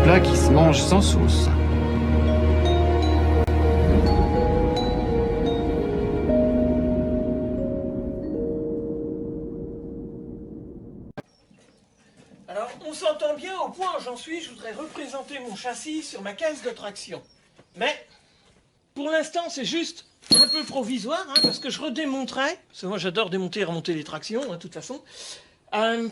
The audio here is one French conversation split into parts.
plat qui se mange sans sauce. Alors, on s'entend bien au point où j'en suis, je voudrais représenter mon châssis sur ma caisse de traction. Mais, pour l'instant, c'est juste un peu provisoire, hein, parce que je redémonterai, parce que moi j'adore démonter et remonter les tractions, hein, de toute façon,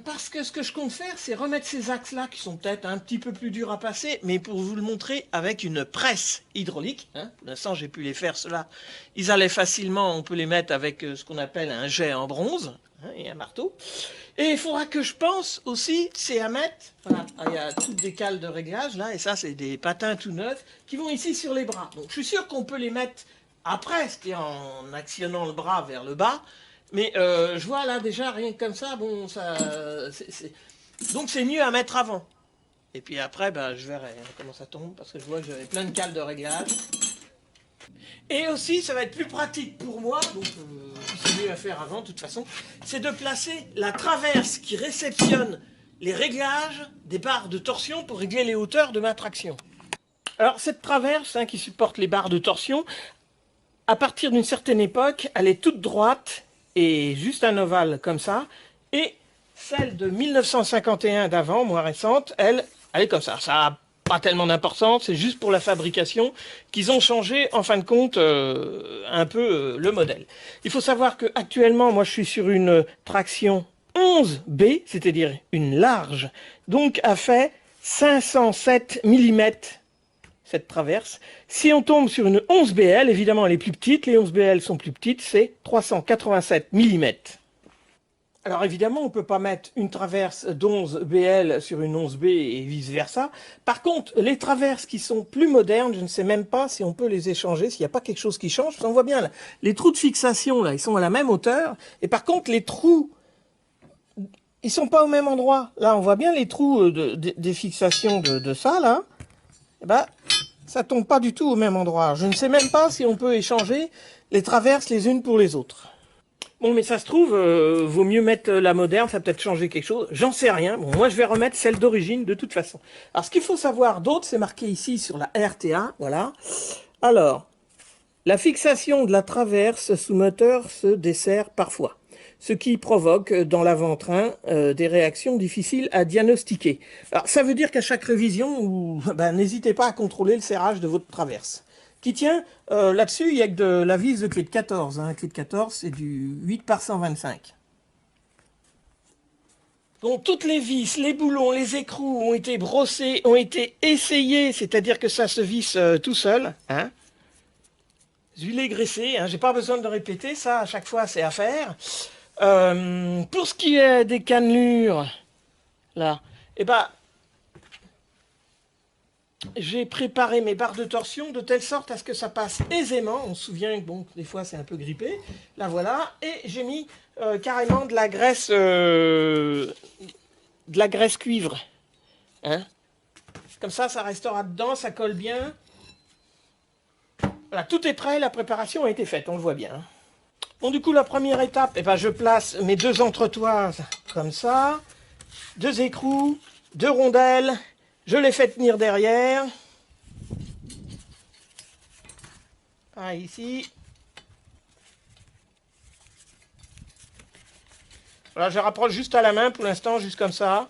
parce que ce que je compte faire, c'est remettre ces axes-là, qui sont peut-être un petit peu plus durs à passer, mais pour vous le montrer avec une presse hydraulique, hein. Pour l'instant j'ai pu les faire, ceux-là, ils allaient facilement, on peut les mettre avec ce qu'on appelle un jet en bronze, hein, et un marteau. Et il faudra que je pense aussi, c'est à mettre, voilà, il y a toutes des cales de réglage là, et ça c'est des patins tout neufs qui vont ici sur les bras. Donc je suis sûr qu'on peut les mettre après, c'est-à-dire en actionnant le bras vers le bas, mais je vois là déjà rien que comme ça, bon, ça, donc c'est mieux à mettre avant. Et puis après, bah, je verrai hein, comment ça tombe, parce que je vois que j'avais plein de cales de réglage. Et aussi, ça va être plus pratique pour moi, donc c'est mieux à faire avant de toute façon, c'est de placer la traverse qui réceptionne les réglages des barres de torsion pour régler les hauteurs de ma traction. Alors cette traverse hein, qui supporte les barres de torsion, à partir d'une certaine époque, elle est toute droite et juste un ovale comme ça, et celle de 1951 d'avant, moins récente, elle est comme ça. Ça n'a pas tellement d'importance, c'est juste pour la fabrication qu'ils ont changé, en fin de compte, un peu le modèle. Il faut savoir que actuellement, moi je suis sur une traction 11B, c'est-à-dire une large, donc a fait 507 mm cette traverse. Si on tombe sur une 11BL, évidemment elle est plus petite, les 11BL sont plus petites, c'est 387 mm. Alors évidemment, on ne peut pas mettre une traverse d'11BL sur une 11B et vice-versa. Par contre, les traverses qui sont plus modernes, je ne sais même pas si on peut les échanger, s'il n'y a pas quelque chose qui change. Parce qu'on voit bien, là, les trous de fixation, là, ils sont à la même hauteur. Et par contre, les trous, ils sont pas au même endroit. Là, on voit bien les trous des fixations de ça, là. Eh ben, ça tombe pas du tout au même endroit. Je ne sais même pas si on peut échanger les traverses les unes pour les autres. Bon, mais ça se trouve, vaut mieux mettre la moderne, ça va peut-être changer quelque chose. J'en sais rien. Bon, moi, je vais remettre celle d'origine de toute façon. Alors, ce qu'il faut savoir d'autre, c'est marqué ici sur la RTA, voilà. Alors, la fixation de la traverse sous moteur se dessert parfois, ce qui provoque dans l'avant-train des réactions difficiles à diagnostiquer. Alors, ça veut dire qu'à chaque révision, n'hésitez pas à contrôler le serrage de votre traverse. Qui tient, là-dessus, il n'y a que de la vis de clé de 14. Hein. Clé de 14, c'est du 8 par 125. Donc toutes les vis, les boulons, les écrous ont été brossés, ont été essayés, c'est-à-dire que ça se visse tout seul. Hein. Huilé, graissé, hein, j'ai pas besoin de répéter, ça à chaque fois c'est à faire. Pour ce qui est des cannelures, là, eh ben, j'ai préparé mes barres de torsion de telle sorte à ce que ça passe aisément. On se souvient que bon, des fois c'est un peu grippé. Là voilà, et j'ai mis carrément de la graisse cuivre. Hein. Comme ça restera dedans, ça colle bien. Voilà, tout est prêt, la préparation a été faite, on le voit bien. Hein. Bon, du coup, la première étape, eh ben, je place mes deux entretoises comme ça, deux écrous, deux rondelles, je les fais tenir derrière. Pareil ici. Voilà, je rapproche juste à la main pour l'instant, juste comme ça.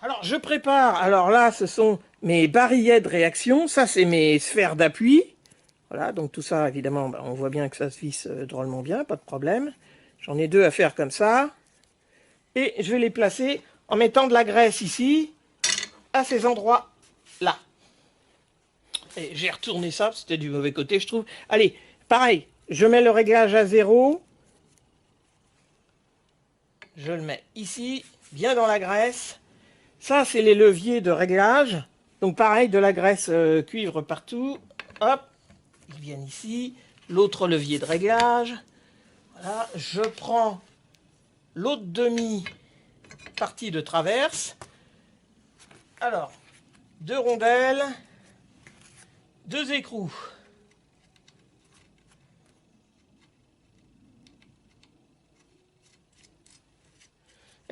Alors, je prépare. Alors là, ce sont mes barillets de réaction. Ça, c'est mes sphères d'appui. Voilà, donc tout ça, évidemment, on voit bien que ça se visse drôlement bien, pas de problème. J'en ai deux à faire comme ça. Et je vais les placer en mettant de la graisse ici, à ces endroits-là. Et j'ai retourné ça, c'était du mauvais côté, je trouve. Allez, pareil, je mets le réglage à 0. Je le mets ici, bien dans la graisse. Ça, c'est les leviers de réglage. Donc pareil, de la graisse cuivre partout. Hop, ils viennent ici. L'autre levier de réglage. Voilà, je prends l'autre demi-partie de traverse. Alors, deux rondelles, deux écrous.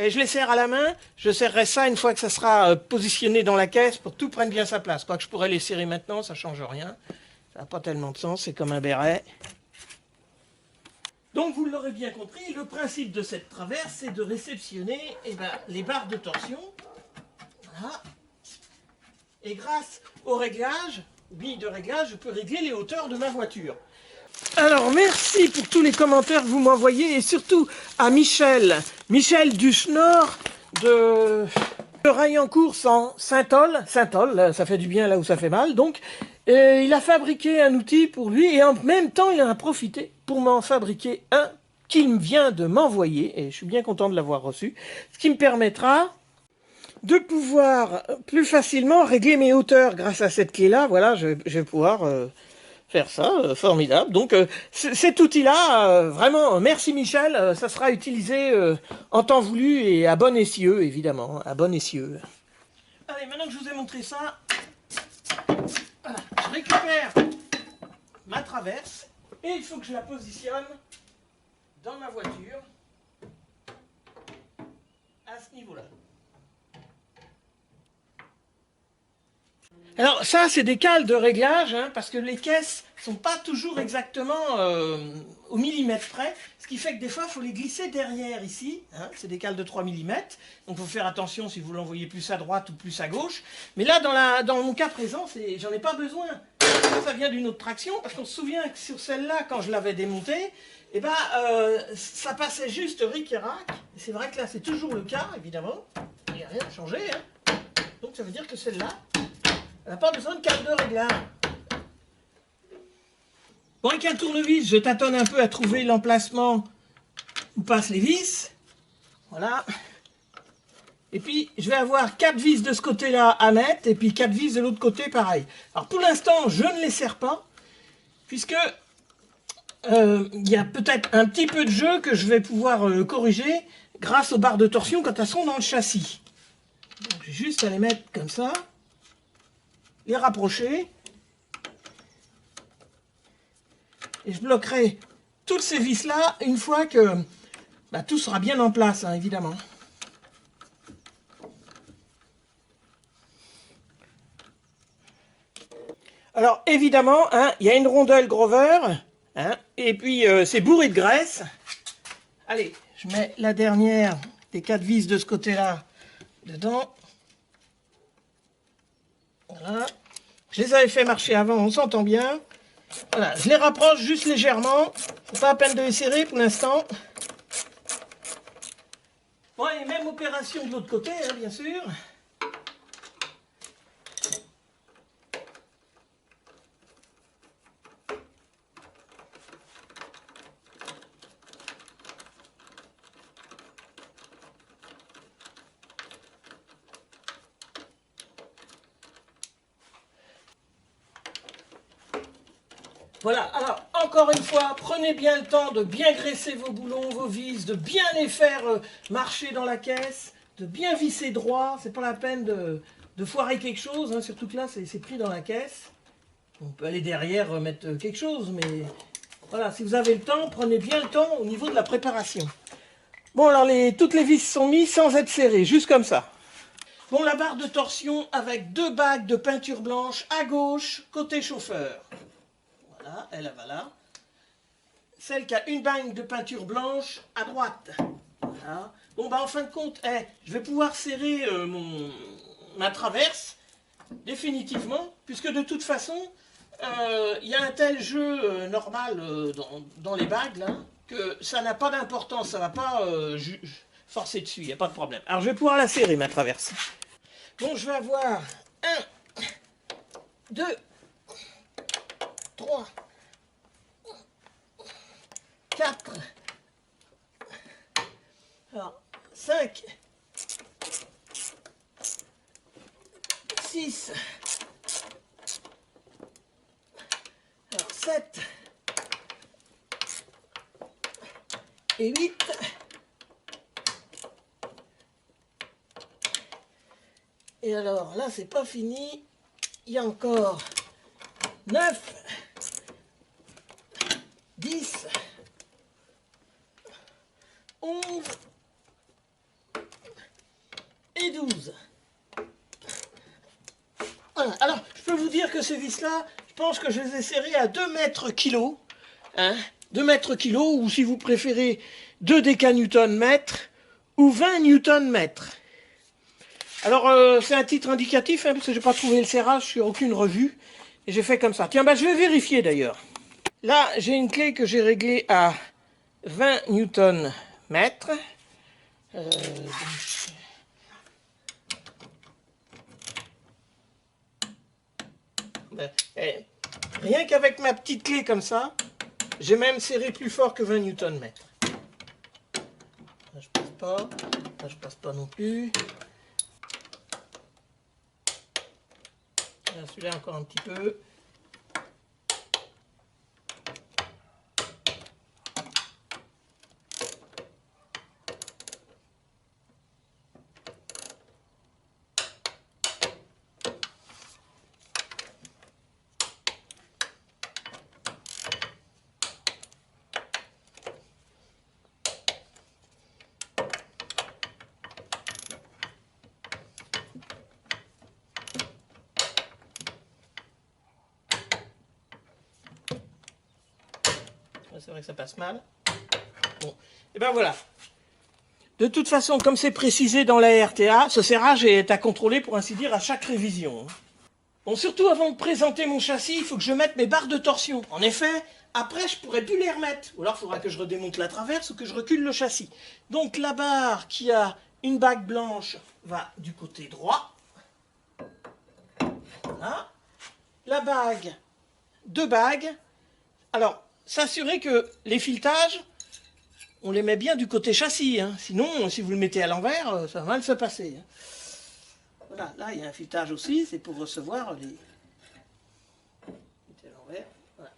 Et je les serre à la main, je serrerai ça une fois que ça sera positionné dans la caisse pour que tout prenne bien sa place. Pas que je pourrais les serrer maintenant, ça ne change rien. Ça n'a pas tellement de sens, c'est comme un béret. Donc vous l'aurez bien compris, le principe de cette traverse, c'est de réceptionner les barres de torsion. Voilà. Et grâce au réglage, bille de réglage, je peux régler les hauteurs de ma voiture. Alors merci pour tous les commentaires que vous m'envoyez et surtout à Michel Duchenor de Raillencourt en Saint-Ol, ça fait du bien là où ça fait mal, donc il a fabriqué un outil pour lui et en même temps il en a profité pour m'en fabriquer un qu'il vient de m'envoyer et je suis bien content de l'avoir reçu, ce qui me permettra de pouvoir plus facilement régler mes hauteurs grâce à cette clé là. Voilà, je vais pouvoir faire ça, formidable. Donc cet outil-là, vraiment, merci Michel, ça sera utilisé en temps voulu et à bon escient, évidemment, à bon escient. Allez, maintenant que je vous ai montré ça, voilà, je récupère ma traverse et il faut que je la positionne dans ma voiture à ce niveau-là. Alors ça, c'est des cales de réglage, hein, parce que les caisses sont pas toujours exactement au millimètre près, ce qui fait que des fois, il faut les glisser derrière ici. Hein, c'est des cales de 3 mm, donc il faut faire attention si vous l'envoyez plus à droite ou plus à gauche. Mais là, dans mon cas présent, j'en ai pas besoin. Ça vient d'une autre traction, parce qu'on se souvient que sur celle-là, quand je l'avais démontée, ça passait juste ric et rac. C'est vrai que là, c'est toujours le cas, évidemment. Il n'y a rien changé. Hein. Donc ça veut dire que celle-là, elle n'a pas besoin de cale de réglage. Bon, avec un tournevis, je tâtonne un peu à trouver l'emplacement où passent les vis. Voilà. Et puis, je vais avoir 4 vis de ce côté-là à mettre, et puis 4 vis de l'autre côté, pareil. Alors, pour l'instant, je ne les serre pas, puisque il y a peut-être un petit peu de jeu que je vais pouvoir corriger grâce aux barres de torsion quand elles sont dans le châssis. Donc, j'ai juste à les mettre comme ça. Les rapprocher et je bloquerai toutes ces vis là une fois que tout sera bien en place, hein, évidemment. Alors évidemment, hein, il y a une rondelle Grover, hein, et puis c'est bourré de graisse. Allez, je mets la dernière des 4 vis de ce côté là dedans. Voilà. Je les avais fait marcher avant, on s'entend bien. Voilà, je les rapproche juste légèrement. C'est pas la peine de les serrer pour l'instant. Bon, et même opération de l'autre côté, hein, bien sûr. Voilà, alors encore une fois, prenez bien le temps de bien graisser vos boulons, vos vis, de bien les faire marcher dans la caisse, de bien visser droit, c'est pas la peine de foirer quelque chose, hein, surtout que là c'est pris dans la caisse. On peut aller derrière mettre quelque chose, mais voilà, si vous avez le temps, prenez bien le temps au niveau de la préparation. Bon, alors toutes les vis sont mises sans être serrées, juste comme ça. Bon, la barre de torsion avec 2 bagues de peinture blanche à gauche, côté chauffeur. Voilà, elle va là. Celle qui a une bague de peinture blanche à droite. Voilà. Bon, en fin de compte, je vais pouvoir serrer ma traverse définitivement, puisque de toute façon, il y a un tel jeu normal dans les bagues, là, que ça n'a pas d'importance, ça ne va pas forcer dessus, il n'y a pas de problème. Alors, je vais pouvoir la serrer, ma traverse. Bon, je vais avoir 1, 2, 3, 4, alors 5, 6, alors 7 et 8, et alors là c'est pas fini, il y a encore 9, 10, 11, que ces vis-là, je pense que je les ai serrées à 2 mètres kilo. Hein, 2 mètres kilo, ou si vous préférez 2 décanewtons mètres, ou 20 newtons mètres. Alors, c'est un titre indicatif, hein, parce que je n'ai pas trouvé le serrage sur aucune revue. Et j'ai fait comme ça. Tiens, bah, je vais vérifier d'ailleurs. Là, j'ai une clé que j'ai réglée à 20 newtons mètres. Rien qu'avec ma petite clé comme ça, j'ai même serré plus fort que 20 newtons mètres. Là, je passe pas. Là, je passe pas non plus. Celui-là encore un petit peu. C'est vrai que ça passe mal. Bon, et ben voilà. De toute façon, comme c'est précisé dans la RTA, ce serrage est à contrôler, pour ainsi dire, à chaque révision. Bon, surtout avant de présenter mon châssis, il faut que je mette mes barres de torsion. En effet, après, je pourrais plus les remettre. Ou alors, il faudra que je redémonte la traverse ou que je recule le châssis. Donc, la barre qui a une bague blanche va du côté droit. Voilà. La bague, 2 bagues. Alors, s'assurer que les filetages, on les met bien du côté châssis. Hein. Sinon, si vous le mettez à l'envers, ça va mal se passer. Hein. Voilà, là, il y a un filetage aussi, c'est pour recevoir les... Mettez à l'envers. Voilà.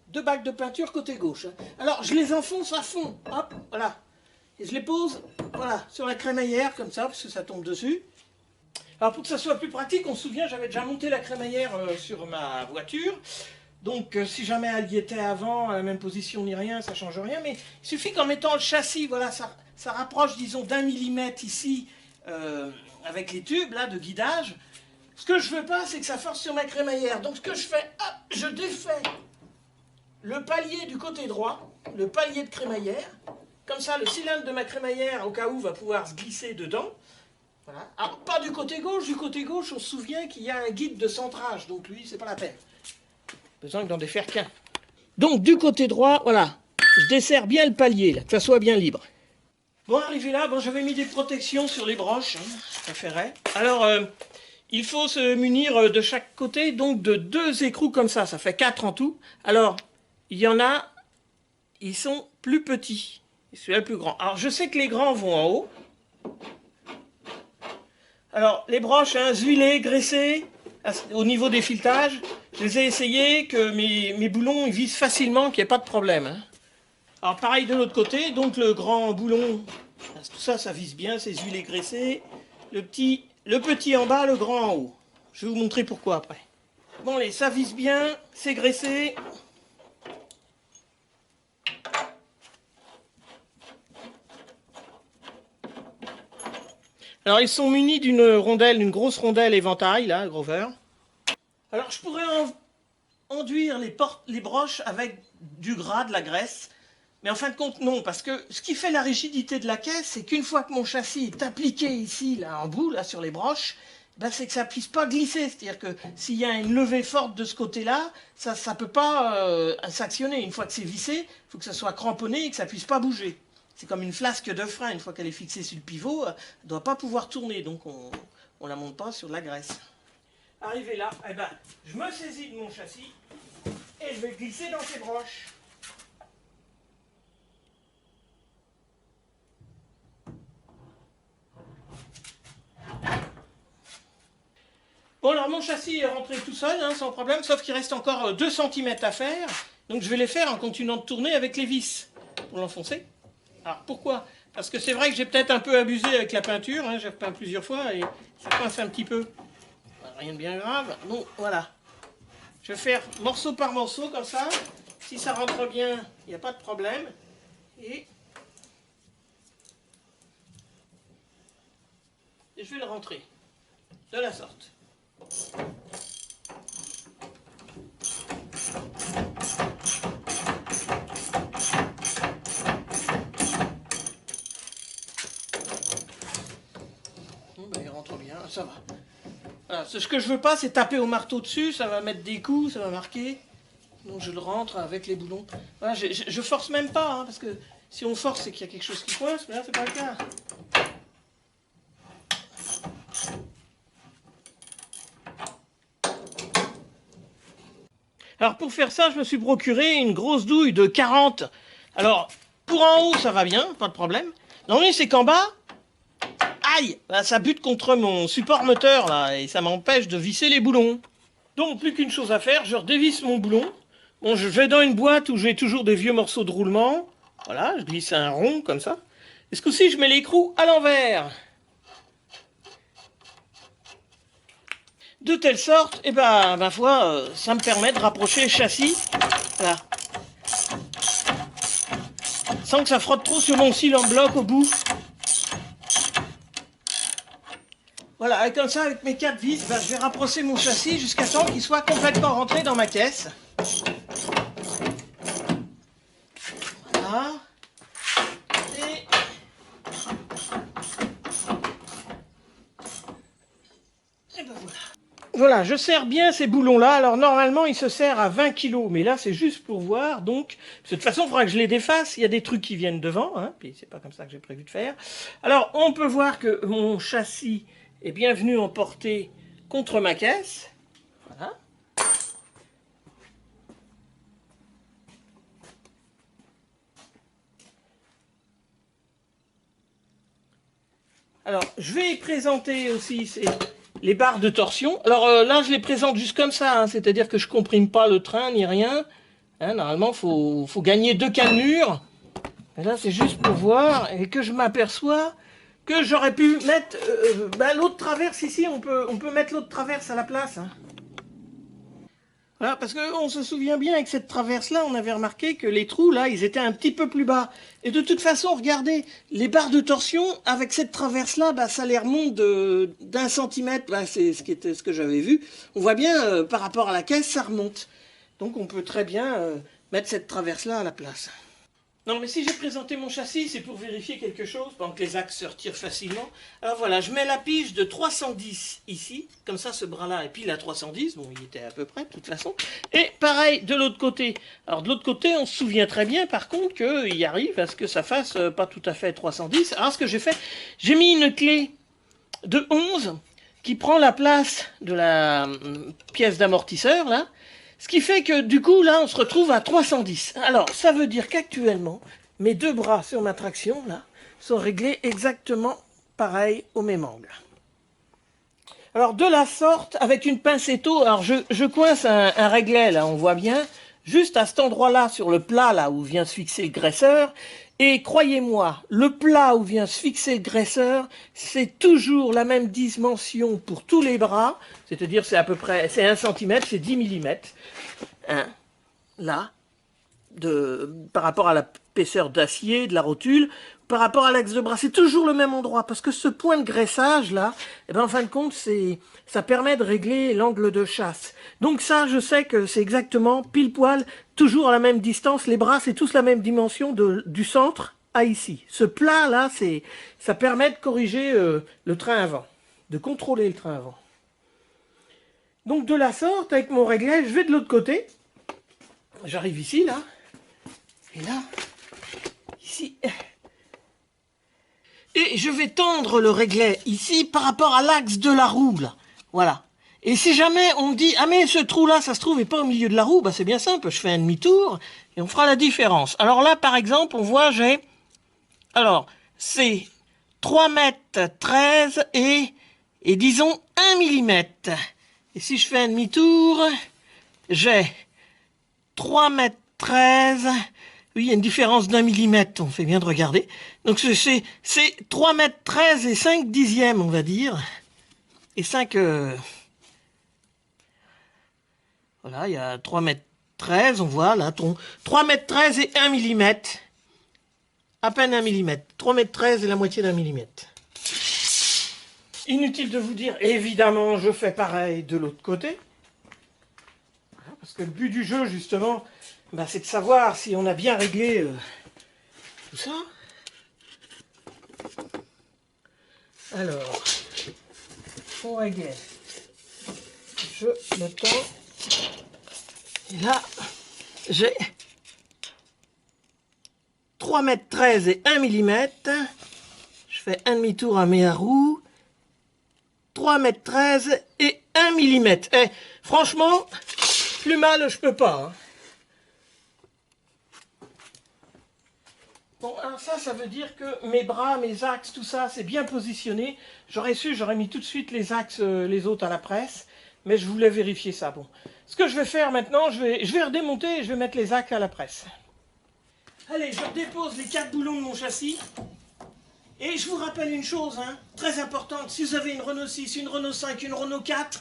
2 bagues de peinture côté gauche. Hein. Alors, je les enfonce à fond. Hop, voilà. Et je les pose, voilà, sur la crémaillère, comme ça, parce que ça tombe dessus. Alors, pour que ça soit plus pratique, on se souvient, j'avais déjà monté la crémaillère sur ma voiture. Donc, si jamais elle y était avant, à la même position ni rien, ça ne change rien. Mais il suffit qu'en mettant le châssis, voilà, ça rapproche, disons, d'1 millimètre ici, avec les tubes là, de guidage. Ce que je ne veux pas, c'est que ça force sur ma crémaillère. Donc, ce que je fais, hop, je défais le palier du côté droit, le palier de crémaillère. Comme ça, le cylindre de ma crémaillère, au cas où, va pouvoir se glisser dedans. Voilà. Alors, pas du côté gauche. Du côté gauche, on se souvient qu'il y a un guide de centrage. Donc, lui, c'est pas la peine. Besoin d'en défaire qu'un. Donc du côté droit, voilà, je desserre bien le palier, là, que ça soit bien libre. Bon, arrivé là, bon, j'avais mis des protections sur les broches, hein, je préférais. Alors, il faut se munir de chaque côté, donc de 2 écrous comme ça fait 4 en tout. Alors, il y en a, ils sont plus petits, et celui-là le plus grand. Alors, je sais que les grands vont en haut. Alors, les broches, hein, huilées, graissées, au niveau des filetages, je les ai essayées, que mes boulons ils visent facilement, qu'il n'y ait pas de problème. Hein. Alors pareil de l'autre côté, donc le grand boulon, tout ça, ça vise bien, c'est huilé graissé. Le petit en bas, le grand en haut. Je vais vous montrer pourquoi après. Bon allez, ça vise bien, c'est graissé. Alors ils sont munis d'une rondelle, d'une grosse rondelle éventail, là, Grover. Alors je pourrais enduire les broches avec du gras, de la graisse. Mais en fin de compte, non, parce que ce qui fait la rigidité de la caisse, c'est qu'une fois que mon châssis est appliqué ici, là, en bout, là, sur les broches, ben, c'est que ça ne puisse pas glisser. C'est-à-dire que s'il y a une levée forte de ce côté-là, ça ne peut pas s'actionner. Une fois que c'est vissé, il faut que ça soit cramponné et que ça ne puisse pas bouger. C'est comme une flasque de frein. Une fois qu'elle est fixée sur le pivot, elle ne doit pas pouvoir tourner. Donc on ne la monte pas sur la graisse. Arrivé là, eh ben, je me saisis de mon châssis et je vais glisser dans ces broches. Bon, alors mon châssis est rentré tout seul, hein, sans problème, sauf qu'il reste encore 2 cm à faire. Donc je vais les faire en continuant de tourner avec les vis pour l'enfoncer. Alors pourquoi? Parce que c'est vrai que j'ai peut-être un peu abusé avec la peinture, hein, j'ai repeint plusieurs fois et ça coince un petit peu. Rien de bien grave. Bon, voilà. Je vais faire morceau par morceau comme ça. Si ça rentre bien, il n'y a pas de problème. Et je vais le rentrer de la sorte. ça va. Voilà, ce que je veux pas, c'est taper au marteau dessus, ça va mettre des coups, ça va marquer. Donc je le rentre avec les boulons. Voilà, je force même pas, hein, parce que si on force, c'est qu'il y a quelque chose qui coince, mais là, c'est pas le cas. Alors pour faire ça, je me suis procuré une grosse douille de 40. Alors, pour en haut, ça va bien, pas de problème. Non mais c'est qu'en bas, aïe, bah, ça bute contre mon support moteur, là, et ça m'empêche de visser les boulons. Donc, plus qu'une chose à faire, je redévisse mon boulon. Bon, je vais dans une boîte où j'ai toujours des vieux morceaux de roulement. Voilà, je glisse un rond, comme ça. Et ce coup-ci, je mets l'écrou à l'envers. De telle sorte, et ben, ma foi, ça me permet de rapprocher le châssis. Voilà. Sans que ça frotte trop sur mon cil en bloc au bout. Voilà, et comme ça, avec mes 4 vis, ben, je vais rapprocher mon châssis jusqu'à temps qu'il soit complètement rentré dans ma caisse. Voilà. Et ben voilà. Voilà, je serre bien ces boulons-là. Alors normalement, ils se serrent à 20 kg, mais là, c'est juste pour voir. Donc, de toute façon, il faudra que je les défasse. Il y a des trucs qui viennent devant, hein, puis c'est pas comme ça que j'ai prévu de faire. Alors, on peut voir que mon châssis est bien venu en portée contre ma caisse. Voilà. Alors, je vais présenter aussi les barres de torsion. Alors là, je les présente juste comme ça, hein, c'est-à-dire que je comprime pas le train ni rien. Hein, normalement, faut gagner 2 cannelures. Et là, c'est juste pour voir et que je m'aperçois que j'aurais pu mettre l'autre traverse ici. On peut mettre l'autre traverse à la place. Hein. Voilà, parce qu'on se souvient bien avec cette traverse-là, on avait remarqué que les trous, là, ils étaient un petit peu plus bas. Et de toute façon, regardez, les barres de torsion, avec cette traverse-là, bah, ça les remonte d'1 centimètre. Bah, c'est ce que j'avais vu. On voit bien, par rapport à la caisse, ça remonte. Donc on peut très bien mettre cette traverse-là à la place. Non, mais si j'ai présenté mon châssis, c'est pour vérifier quelque chose, pendant que les axes se retirent facilement. Alors voilà, je mets la pige de 310 ici, comme ça ce bras-là est pile à 310, bon il était à peu près de toute façon. Et pareil de l'autre côté. Alors de l'autre côté, on se souvient très bien par contre qu'il arrive à ce que ça fasse pas tout à fait 310. Alors ce que j'ai fait, j'ai mis une clé de 11 qui prend la place de la pièce d'amortisseur là. Ce qui fait que, du coup, là, on se retrouve à 310. Alors, ça veut dire qu'actuellement, mes 2 bras sur ma traction, là, sont réglés exactement pareil au même angle. Alors, de la sorte, avec une pincetto, alors je coince un réglet, là, on voit bien, juste à cet endroit-là, sur le plat, là, où vient se fixer le graisseur. Et croyez-moi, le plat où vient se fixer le graisseur, c'est toujours la même dimension pour tous les bras, c'est-à-dire c'est à peu près, c'est 1 cm, c'est 10 mm, hein, là, par rapport à l'épaisseur d'acier, de la rotule, par rapport à l'axe de bras, c'est toujours le même endroit, parce que ce point de graissage là, eh ben, en fin de compte, ça permet de régler l'angle de chasse. Donc ça, je sais que c'est exactement pile poil, toujours à la même distance, les bras c'est tous la même dimension du centre à ici. Ce plat là, ça permet de corriger le train avant, de contrôler le train avant. Donc de la sorte, avec mon réglage, je vais de l'autre côté, j'arrive ici là, et là, ici... Et je vais tendre le réglet ici par rapport à l'axe de la roue, là. Voilà. Et si jamais on me dit, ah mais ce trou-là, ça se trouve, n'est pas au milieu de la roue, bah c'est bien simple, je fais un demi-tour et on fera la différence. Alors là, par exemple, on voit, alors, c'est 3,13 m et disons 1 mm. Et si je fais un demi-tour, j'ai 3,13 m. Oui, il y a une différence d'1 millimètre, on fait bien de regarder. Donc c'est 3,13 m et 5 dixièmes, on va dire. Et 5... voilà, il y a 3,13 m, on voit là, 3,13 m et 1 mm. À peine 1 mm. 3,13 m et la moitié d'1 millimètre. Inutile de vous dire, évidemment, je fais pareil de l'autre côté. Parce que le but du jeu, justement... bah, c'est de savoir si on a bien réglé tout ça. Alors, on réglait. Je le tends. Et là, j'ai 3,13 m et 1 mm. Je fais un demi-tour à mes roues. 3,13 m et 1 mm. Eh, franchement, plus mal je peux pas. Hein. Bon, alors ça veut dire que mes bras, mes axes, tout ça, c'est bien positionné. J'aurais su, j'aurais mis tout de suite les axes, les autres à la presse. Mais je voulais vérifier ça. Bon. Ce que je vais faire maintenant, je vais redémonter et je vais mettre les axes à la presse. Allez, je dépose les 4 boulons de mon châssis. Et je vous rappelle une chose, hein, très importante. Si vous avez une Renault 6, une Renault 5, une Renault 4,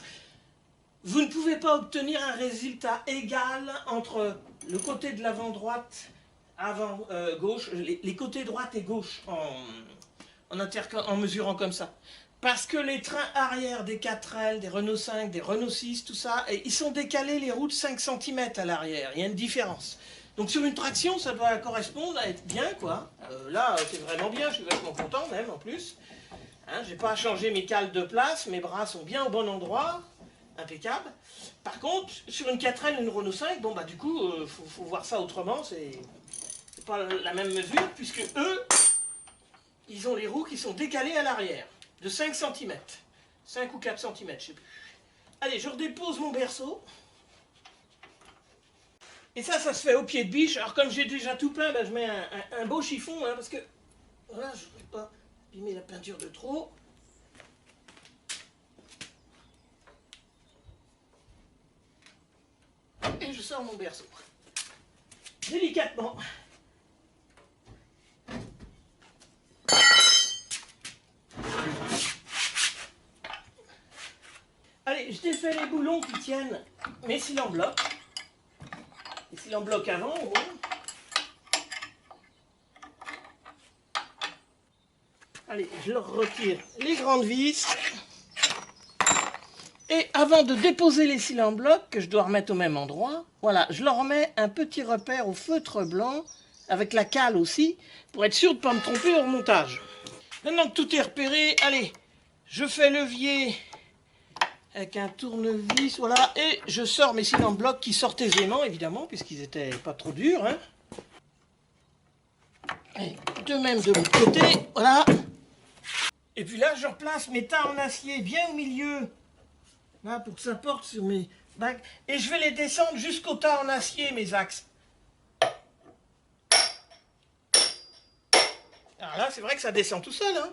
vous ne pouvez pas obtenir un résultat égal entre le côté de l'avant droite, avant gauche, les côtés droite et gauche en mesurant comme ça. Parce que les trains arrière des 4L, des Renault 5, des Renault 6, tout ça, ils sont décalés les roues de 5 cm à l'arrière. Il y a une différence. Donc sur une traction, ça doit correspondre à être bien, quoi. Là, c'est vraiment bien, je suis vachement content même en plus. Hein, j'ai pas à changer mes cales de place, mes bras sont bien au bon endroit, impeccable. Par contre, sur une 4L, une Renault 5, bon bah du coup, faut voir ça autrement, c'est pas la même mesure, puisque eux, ils ont les roues qui sont décalées à l'arrière, de 5 cm. 5 ou 4 cm, je sais plus. Allez, je redépose mon berceau. Et ça se fait au pied de biche. Alors comme j'ai déjà tout peint, ben, je mets un beau chiffon, hein, parce que voilà, je ne veux pas abîmer la peinture de trop. Et je sors mon berceau. Délicatement. Allez, je défais les boulons qui tiennent mes cils en bloc. Les cils en bloc avant, au moins. Allez, je leur retire les grandes vis. Et avant de déposer les cils en bloc, que je dois remettre au même endroit, voilà, je leur mets un petit repère au feutre blanc, avec la cale aussi, pour être sûr de ne pas me tromper au remontage. Maintenant que tout est repéré, allez, je fais levier avec un tournevis, voilà, et je sors mes cils en bloc qui sortent aisément, évidemment, puisqu'ils n'étaient pas trop durs. Hein. Et de même de l'autre côté, voilà. Et puis là, je replace mes tas en acier bien au milieu, là, pour que ça porte sur mes bacs. Et je vais les descendre jusqu'au tas en acier, mes axes. Alors là, c'est vrai que ça descend tout seul, hein.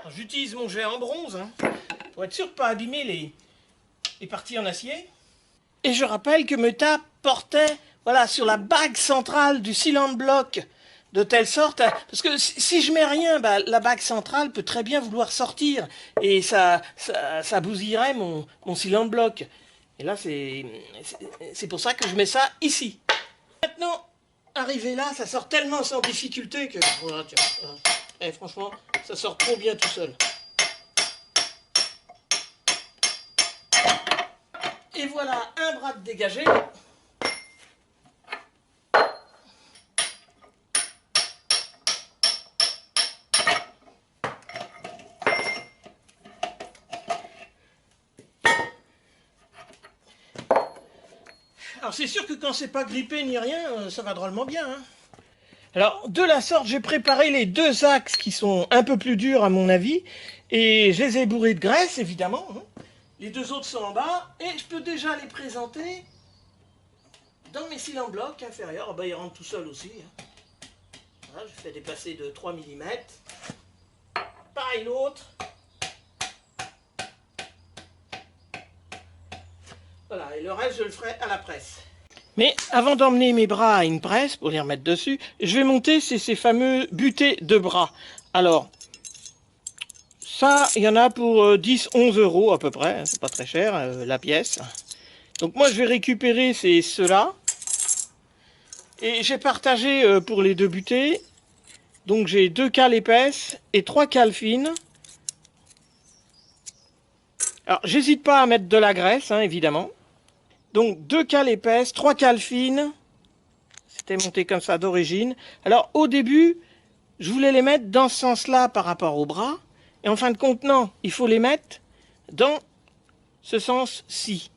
J'utilise mon jet en bronze, hein, pour être sûr de ne pas abîmer les parties en acier. Et je rappelle que mes tas portaient, voilà, sur la bague centrale du cylindre bloc, de telle sorte, parce que si je mets rien, bah, la bague centrale peut très bien vouloir sortir, et ça bousillerait mon cylindre bloc. Et là, c'est pour ça que je mets ça ici. Maintenant, arrivé là, ça sort tellement sans difficulté que, voilà, tiens, et franchement, ça sort trop bien tout seul. Et voilà, un bras de dégagé. Alors c'est sûr que quand c'est pas grippé ni rien, ça va drôlement bien. Hein. Alors de la sorte, j'ai préparé les deux axes qui sont un peu plus durs à mon avis. Et je les ai bourrés de graisse évidemment. Hein. Les deux autres sont en bas. Et je peux déjà les présenter dans mes cils en bloc inférieurs. Ah bah, ils rentrent tout seuls aussi. Hein. Voilà, je fais des passés de 3 mm. Pareil l'autre. Voilà, et le reste je le ferai à la presse. Mais avant d'emmener mes bras à une presse, pour les remettre dessus, je vais monter ces fameux butées de bras. Alors, ça, il y en a pour 10-11 € à peu près, c'est pas très cher la pièce. Donc moi je vais récupérer ceux-là. Et j'ai partagé pour les deux butées. Donc j'ai 2 cales épaisses et 3 cales fines. Alors j'hésite pas à mettre de la graisse, hein, évidemment. Donc 2 cales épaisses, 3 cales fines. C'était monté comme ça d'origine. Alors au début, je voulais les mettre dans ce sens-là par rapport au bras. Et en fin de compte, non, il faut les mettre dans ce sens-ci.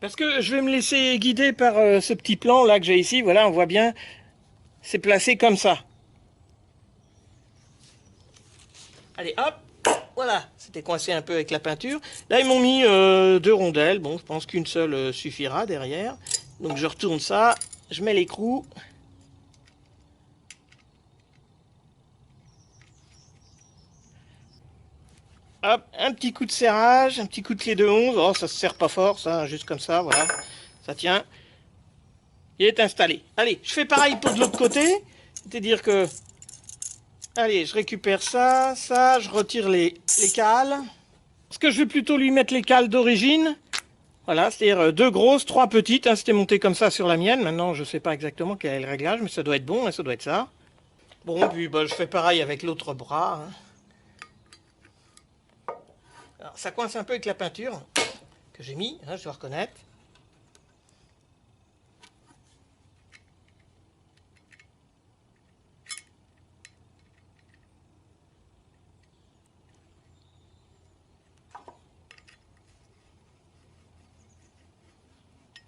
Parce que je vais me laisser guider par ce petit plan là que j'ai ici. Voilà, on voit bien, c'est placé comme ça. Allez, hop, voilà, c'était coincé un peu avec la peinture. Là, ils m'ont mis 2 rondelles. Bon, je pense qu'une seule suffira derrière. Donc, je retourne ça, je mets l'écrou. Hop, un petit coup de serrage, un petit coup de clé de 11. Oh, ça se serre pas fort, ça, juste comme ça, voilà. Ça tient. Il est installé. Allez, je fais pareil pour de l'autre côté. C'est-à-dire que... Allez, je récupère ça, je retire les cales. Parce que je vais plutôt lui mettre les cales d'origine. Voilà, c'est-à-dire 2 grosses, 3 petites. Hein, c'était monté comme ça sur la mienne. Maintenant, je ne sais pas exactement quel est le réglage, mais ça doit être bon, hein, ça doit être ça. Bon, puis bah, je fais pareil avec l'autre bras. Hein. Alors, ça coince un peu avec la peinture que j'ai mis, hein, je dois reconnaître.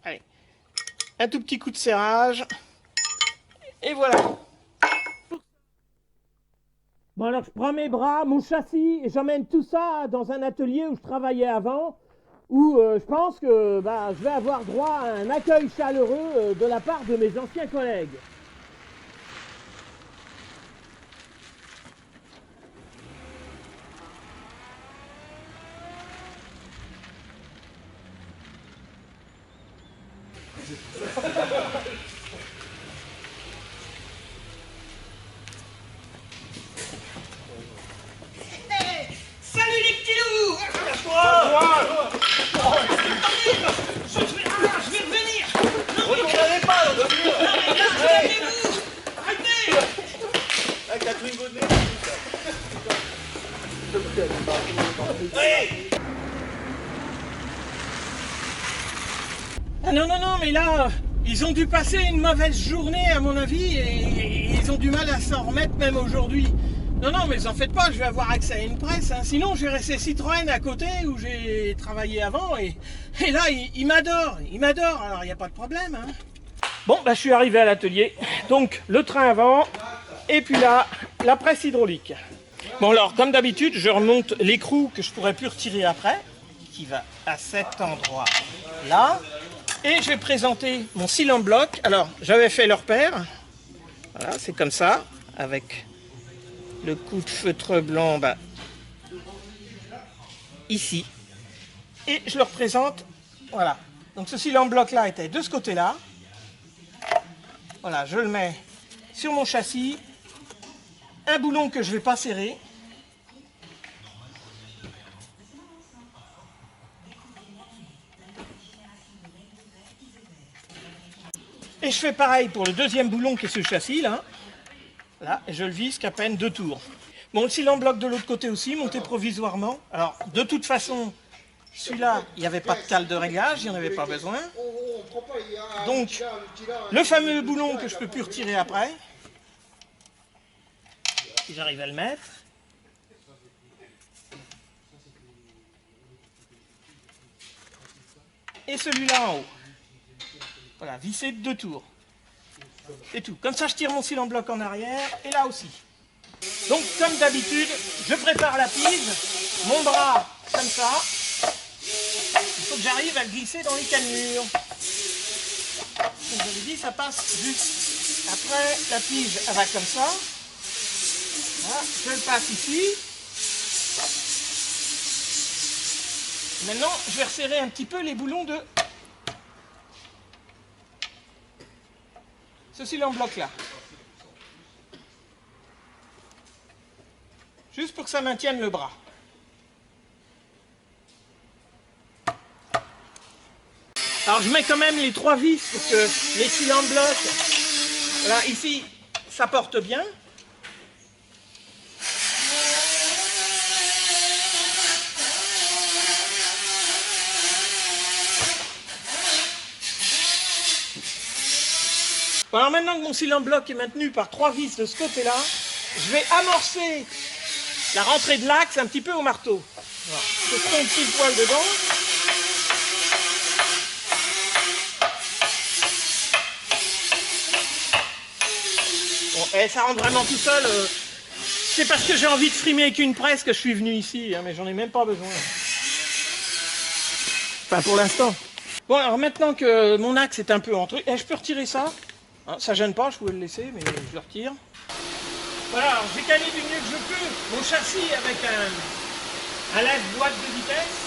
Allez, un tout petit coup de serrage. Et voilà. Bon alors je prends mes bras, mon châssis, et j'emmène tout ça dans un atelier où je travaillais avant, où je pense que je vais avoir droit à un accueil chaleureux de la part de mes anciens collègues. Salut les petits loups! Je vais revenir! Non mais calmez-vous! Arrêtez! Ah non, mais là, ils ont dû passer une mauvaise journée à mon avis et ils ont du mal à s'en remettre même aujourd'hui. Non, mais en faites pas, je vais avoir accès à une presse. Hein. Sinon, j'ai resté Citroën à côté où j'ai travaillé avant et là, il m'adore, alors il n'y a pas de problème. Hein. Bon, je suis arrivé à l'atelier. Donc, le train avant et puis là, la presse hydraulique. Bon, alors, comme d'habitude, je remonte l'écrou que je pourrais plus retirer après, qui va à cet endroit-là. Et je vais présenter mon cyle en bloc. Alors, j'avais fait leur paire. Voilà, c'est comme ça, avec le coup de feutre blanc ici. Et je le représente, voilà. Donc ce cyle en bloc là était de ce côté-là. Voilà, je le mets sur mon châssis. Un boulon que je ne vais pas serrer. Et je fais pareil pour le deuxième boulon qui est ce châssis là. Là, et je le vise qu'à peine 2 tours. Bon, le cyle en bloc de l'autre côté aussi, monté provisoirement. Alors, de toute façon, celui-là, il n'y avait pas de cale de réglage, il n'y en avait pas besoin. Donc, le fameux boulon que je ne peux plus retirer après, si j'arrive à le mettre. Et celui-là en haut. Voilà, vissé de 2 tours. C'est tout. Comme ça, je tire mon cyle en bloc en arrière, et là aussi. Donc, comme d'habitude, je prépare la pise, mon bras comme ça. Il faut que j'arrive à le glisser dans les cannures. Comme j'avais dit, ça passe juste. Après, la pige, elle va comme ça. Voilà, je le passe ici. Maintenant, je vais resserrer un petit peu les boulons de ce cyle en bloc là. Juste pour que ça maintienne le bras. Alors je mets quand même les 3 vis pour que les cils en bloc, voilà, ici, ça porte bien. Bon, alors maintenant que mon cylindre bloc est maintenu par 3 vis de ce côté-là, je vais amorcer la rentrée de l'axe un petit peu au marteau. Voilà. Je tombe pile poil dedans. Bon, et ça rentre vraiment tout seul. C'est parce que j'ai envie de frimer avec une presse que je suis venu ici, hein, mais j'en ai même pas besoin. Enfin, pour l'instant. Bon, alors maintenant que mon axe est un peu en truc, je peux retirer ça. Hein, ça gêne pas, je pouvais le laisser, mais je le retire. Voilà, alors j'ai calé du mieux que je peux mon châssis avec un lève-boîte de vitesse,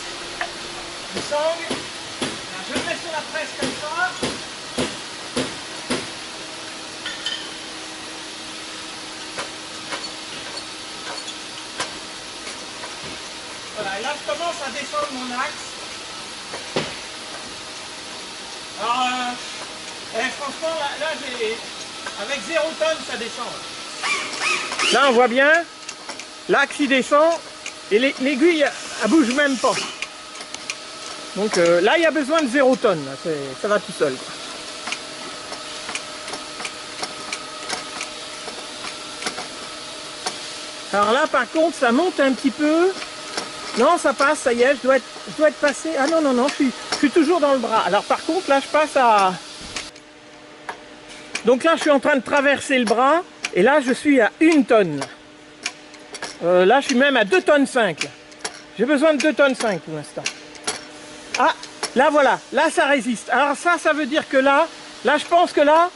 une sangle. Alors, je le mets sur la presse comme ça. Voilà, et là je commence à descendre mon axe. Alors, franchement, là j'ai, avec 0 tonne, ça descend. Là, on voit bien, l'axe il descend et l'aiguille, elle bouge même pas. Donc là, il y a besoin de 0 tonne, là, ça va tout seul, quoi. Alors là, par contre, ça monte un petit peu. Non, ça passe, ça y est, je dois être passé. Ah non, non, non, je suis toujours dans le bras. Alors par contre, là, je passe à... Donc là, je suis en train de traverser le bras. Et là, je suis à 1 tonne. Là, je suis même à 2 tonnes 5. J'ai besoin de 2 tonnes 5 pour l'instant. Ah, là, voilà. Là, ça résiste. Alors ça veut dire que là, je pense que là,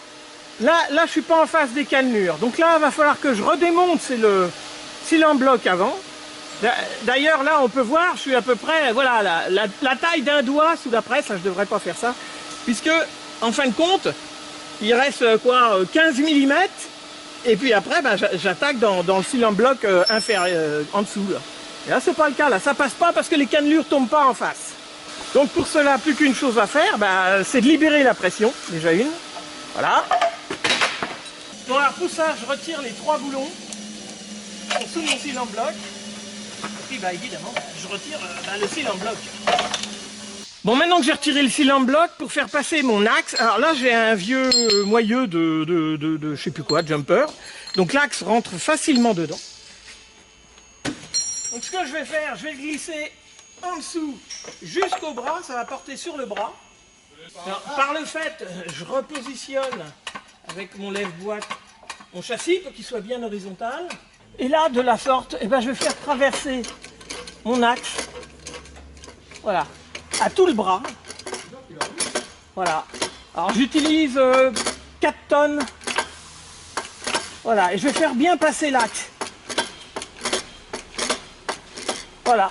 je suis pas en face des cannelures. Donc là, il va falloir que je redémonte. C'est le cylindre bloc avant. D'ailleurs, là, on peut voir, je suis à peu près, voilà, la taille d'un doigt sous la presse. Là, je devrais pas faire ça. Puisque, en fin de compte, il reste quoi, 15 mm. Et puis après, bah, j'attaque dans le cylindre bloc inférieur, en dessous. Là. Et là, c'est pas le cas. Là, ça passe pas parce que les cannelures tombent pas en face. Donc pour cela, plus qu'une chose à faire, bah, c'est de libérer la pression. Déjà une. Voilà. Bon, alors pour ça, je retire les 3 boulons sous mon cylindre bloc. Et puis, bah, évidemment, je retire le cylindre bloc. Bon, maintenant que j'ai retiré le cylindre bloc pour faire passer mon axe, alors là j'ai un vieux moyeu de je sais plus quoi, jumper. Donc l'axe rentre facilement dedans. Donc ce que je vais faire, je vais le glisser en dessous jusqu'au bras, ça va porter sur le bras. Alors, par le fait, je repositionne avec mon lève-boîte mon châssis pour qu'il soit bien horizontal. Et là, de la sorte, eh ben, je vais faire traverser mon axe. Voilà. À tout le bras. Voilà. Alors j'utilise 4 tonnes. Voilà. Et je vais faire bien passer l'axe. Voilà.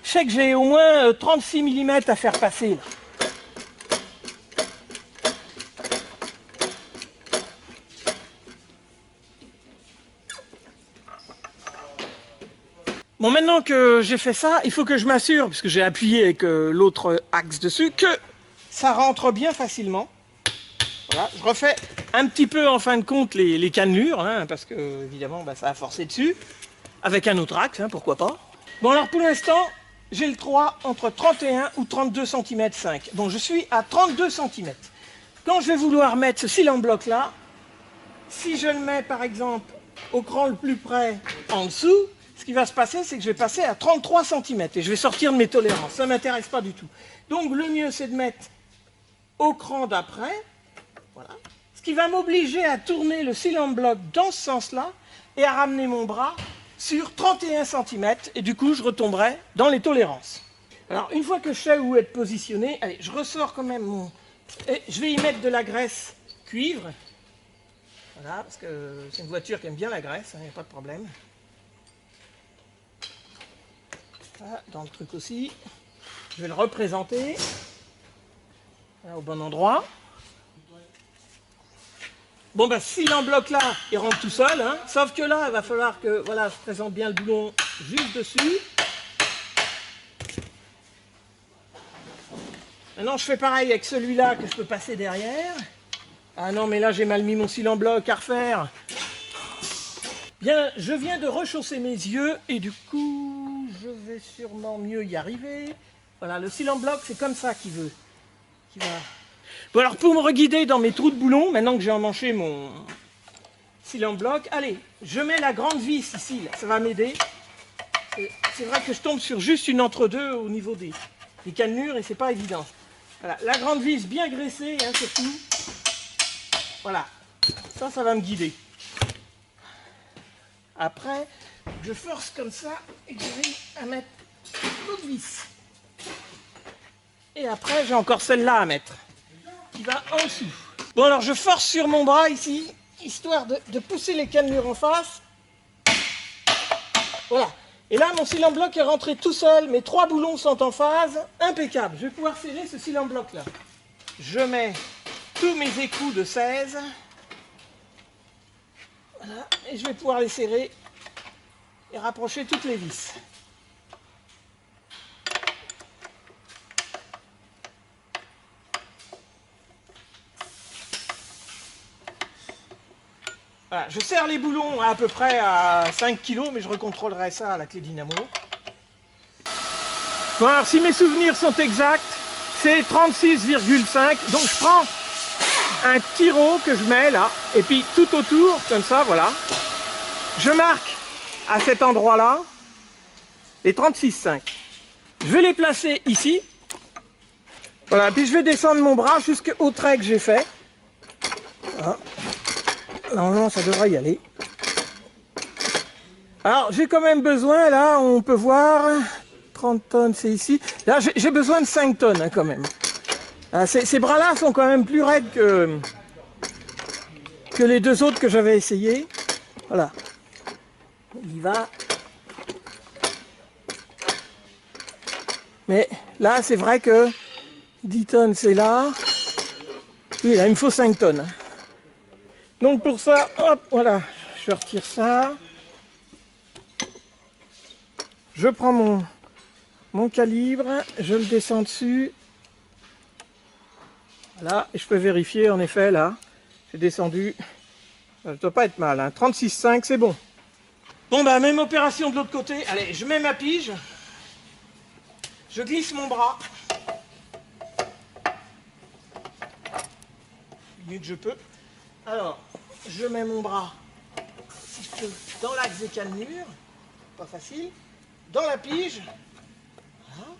Je sais que j'ai au moins 36 mm à faire passer là. Bon, maintenant que j'ai fait ça, il faut que je m'assure, puisque j'ai appuyé avec l'autre axe dessus, que ça rentre bien facilement. Voilà, je refais un petit peu en fin de compte les cannelures, hein, parce que évidemment bah, ça a forcé dessus, avec un autre axe, hein, pourquoi pas. Bon alors pour l'instant, j'ai le 3 entre 31 ou 32 cm 5. Bon, je suis à 32 cm. Quand je vais vouloir mettre ce cylindre bloc là, si je le mets par exemple au cran le plus près en dessous, ce qui va se passer, c'est que je vais passer à 33 cm et je vais sortir de mes tolérances. Ça ne m'intéresse pas du tout. Donc le mieux, c'est de mettre au cran d'après, voilà, ce qui va m'obliger à tourner le cylindre bloc dans ce sens-là et à ramener mon bras sur 31 cm et du coup, je retomberai dans les tolérances. Alors, une fois que je sais où être positionné, allez, je ressors quand même mon... Et je vais y mettre de la graisse cuivre. Voilà, parce que c'est une voiture qui aime bien la graisse, il n'y a pas de problème. Voilà, dans le truc aussi. Je vais le représenter là, au bon endroit. Bon, ben, si l'embloc là, il rentre tout seul, hein, sauf que là, il va falloir que voilà, je présente bien le boulon juste dessus. Maintenant, je fais pareil avec celui-là que je peux passer derrière. Ah non, mais là, j'ai mal mis mon cylindre bloc à refaire. Bien, je viens de rechausser mes yeux et du coup, je vais vais sûrement mieux y arriver. Voilà, le cil en bloc, c'est comme ça qu'il veut. Bon, alors pour me guider dans mes trous de boulon, maintenant que j'ai emmanché mon cil en bloc, allez, je mets la grande vis ici, là, ça va m'aider. C'est vrai que je tombe sur juste une entre-deux au niveau des cannelures et c'est pas évident. Voilà, la grande vis bien graissée, hein, surtout. Voilà, ça va me guider. Après, je force comme ça et j'arrive à mettre l'autre vis. Et après, j'ai encore celle-là à mettre, qui va en dessous. Bon, alors je force sur mon bras ici, histoire de pousser les cannelures en face. Voilà. Et là, mon cil en bloc est rentré tout seul, mes 3 boulons sont en phase, impeccable. Je vais pouvoir serrer ce cil en bloc là. Je mets tous mes écrous de 16. Voilà, et je vais pouvoir les serrer et rapprocher toutes les vis. Voilà, je serre les boulons à peu près à 5 kg, mais je recontrôlerai ça à la clé dynamo. Bon, alors si mes souvenirs sont exacts, c'est 36,5. Donc je prends un tiro que je mets là, et puis tout autour, comme ça, voilà. Je marque à cet endroit-là les 36,5. Je vais les placer ici. Voilà, puis je vais descendre mon bras jusqu'au trait que j'ai fait. Voilà. Normalement, ça devrait y aller. Alors, j'ai quand même besoin, là, on peut voir, 30 tonnes, c'est ici. Là, j'ai besoin de 5 tonnes, hein, quand même. Ah, ces bras-là sont quand même plus raides que les 2 autres que j'avais essayé. Voilà. Il y va. Mais là, c'est vrai que 10 tonnes, c'est là. Oui, là, il me faut 5 tonnes. Donc pour ça, hop, voilà, je retire ça. Je prends mon calibre, je le descends dessus. Voilà, et je peux vérifier en effet là, j'ai descendu. Ça ne doit pas être mal, hein. 36,5, c'est bon. Bon bah même opération de l'autre côté. Allez, je mets ma pige. Je glisse mon bras. Mieux que je peux. Alors, je mets mon bras, si je peux, dans l'axe des cannelures, pas facile, dans la pige. Voilà.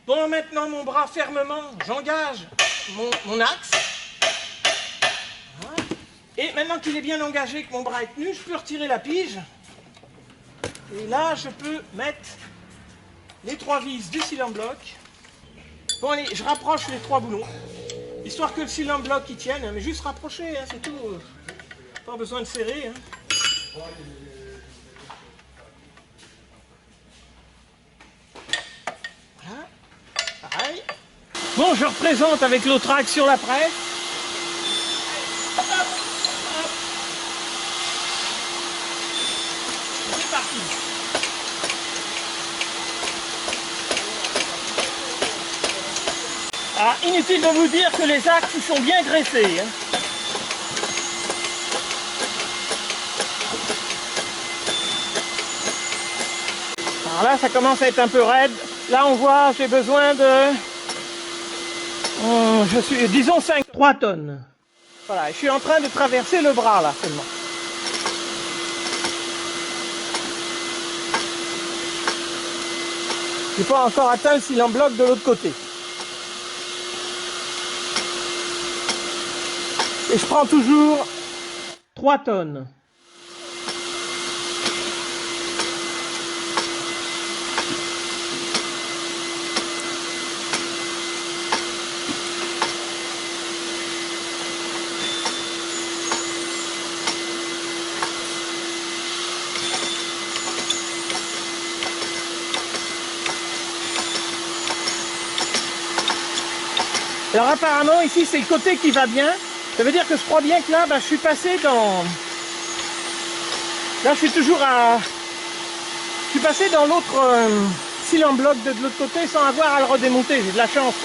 Bon, maintenant mon bras fermement, j'engage mon axe. Voilà. Et maintenant qu'il est bien engagé, que mon bras est tenu, je peux retirer la pige. Et là, je peux mettre les 3 vis du cil en bloc. Bon, allez, je rapproche les 3 boulons, histoire que le cil en bloc il tienne, mais juste rapprocher, hein, c'est tout. Pas besoin de serrer. Hein. Voilà. Pareil. Bon, je représente avec l'autre axe sur la presse. Hop, hop. C'est parti. Ah, inutile de vous dire que les axes sont bien graissés. Hein. Alors là, ça commence à être un peu raide. Là, on voit, j'ai besoin de... disons 3 tonnes. Voilà, je suis en train de traverser le bras, là, seulement. Je n'ai pas encore atteint le cil en bloc de l'autre côté. Et je prends toujours 3 tonnes. Alors apparemment ici c'est le côté qui va bien. Ça veut dire que je crois bien que là, je suis passé dans... Là je suis toujours à... Je suis passé dans l'autre cil en bloc de l'autre côté sans avoir à le redémonter. J'ai de la chance.